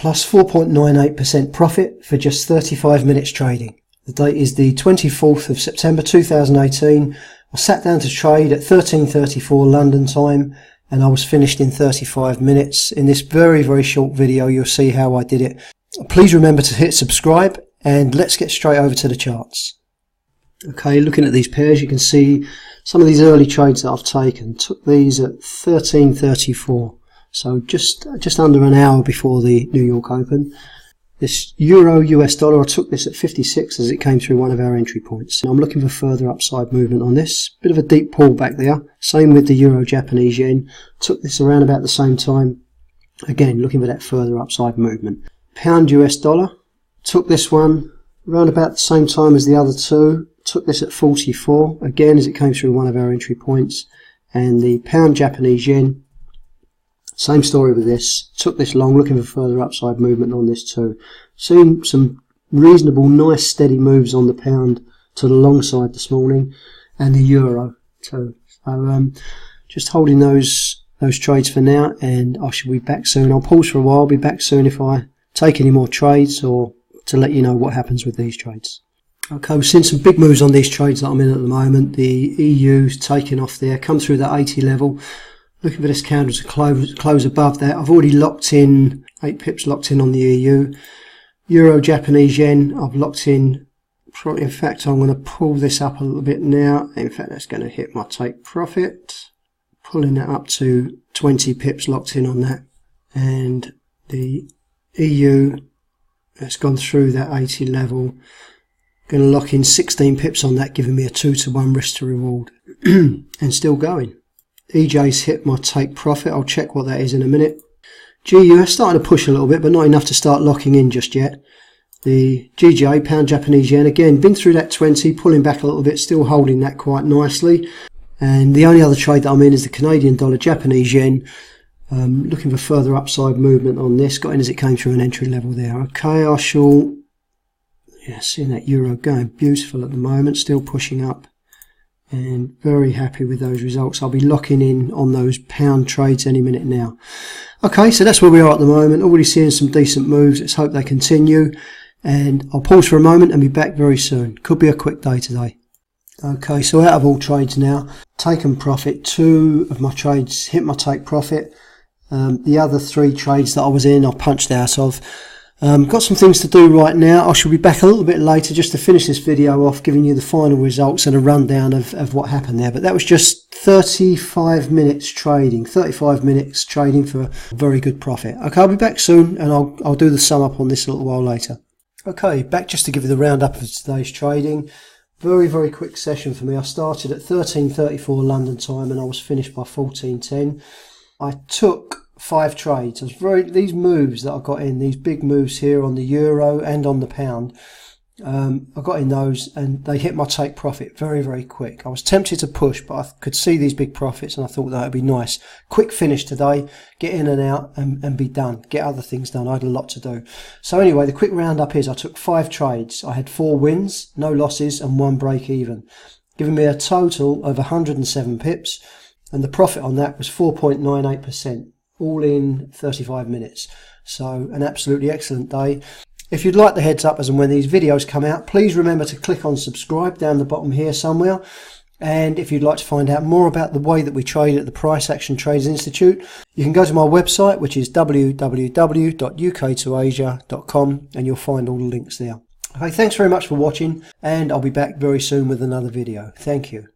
plus 4.98% profit for just 35 minutes trading. The date is the 24th of September 2018. I sat down to trade at 13:34 London time and I was finished in 35 minutes. In this very, very short video, you'll see how I did it. Please remember to hit subscribe and let's get straight over to the charts. Okay, looking at these pairs, you can see some of these early trades that I've taken. Took these at 13:34, so just under an hour before the New York Open. This Euro US dollar, I took this at 56 as it came through one of our entry points. And I'm looking for further upside movement on this. Bit of a deep pullback there. Same with the Euro Japanese yen. Took this around about the same time. Again, looking for that further upside movement. Pound US dollar, took this one around about the same time as the other two. Took this at 44, again as it came through one of our entry points. And the pound Japanese yen, same story with this. Took this long, looking for further upside movement on this too. Seen some reasonable, nice, steady moves on the pound to the long side this morning, and the euro too. So just holding those trades for now, and I shall be back soon. I'll pause for a while. I'll be back soon if I take any more trades, or to let you know what happens with these trades. Okay, we've seen some big moves on these trades that I'm in at the moment. The EU's taking off there, come through that 80 level. Looking for this candle to close above that. I've already locked in 8 pips locked in on the EU. Euro Japanese yen, I've locked in. In fact, I'm going to pull this up a little bit now. In fact, that's going to hit my take profit. Pulling that up to 20 pips locked in on that. And the EU, that's gone through that 80 level. Going to lock in 16 pips on that, giving me a 2-to-1 risk to reward. And still going. EJ's hit my take profit. I'll check what that is in a minute. GU starting to push a little bit, but not enough to start locking in just yet. The GJ, pound Japanese yen, again, been through that 20, pulling back a little bit, still holding that quite nicely. And the only other trade that I'm in is the Canadian dollar Japanese yen. Looking for further upside movement on this. Got in as it came through an entry level there. Okay, I shall... Yeah, seeing that euro going beautiful at the moment, still pushing up. And very happy with those results. I'll be locking in on those pound trades any minute now. Okay, so that's where we are at the moment. Already seeing some decent moves. Let's hope they continue. And I'll pause for a moment and be back very soon. Could be a quick day today. Okay, so out of all trades now, taken profit. 2 of my trades hit my take profit. The other 3 trades that I was in, I punched out of. Got some things to do right now. I shall be back a little bit later just to finish this video off, giving you the final results and a rundown of what happened there. But that was just 35 minutes trading. 35 minutes trading for a very good profit. Okay, I'll be back soon and I'll do the sum up on this a little while later. Okay, back just to give you the roundup of today's trading. Very, very quick session for me. I started at 13:34 London time and I was finished by 14:10. I took 5 trades. These moves that I got in, these big moves here on the euro and on the pound, I got in those and they hit my take profit very, very quick. I was tempted to push, but I could see these big profits and I thought that would be nice. Quick finish today, get in and out and be done. Get other things done. I had a lot to do. So anyway, the quick roundup is I took 5 trades. I had 4 wins, no losses and 1 break even, giving me a total of 107 pips, and the profit on that was 4.98%. all in 35 minutes. So an absolutely excellent day. If you'd like the heads up as and when these videos come out, please remember to click on subscribe down the bottom here somewhere. And if you'd like to find out more about the way that we trade at the Price Action Traders Institute, you can go to my website, which is www.uk2asia.com, and you'll find all the links there. Okay, thanks very much for watching, and I'll be back very soon with another video. Thank you.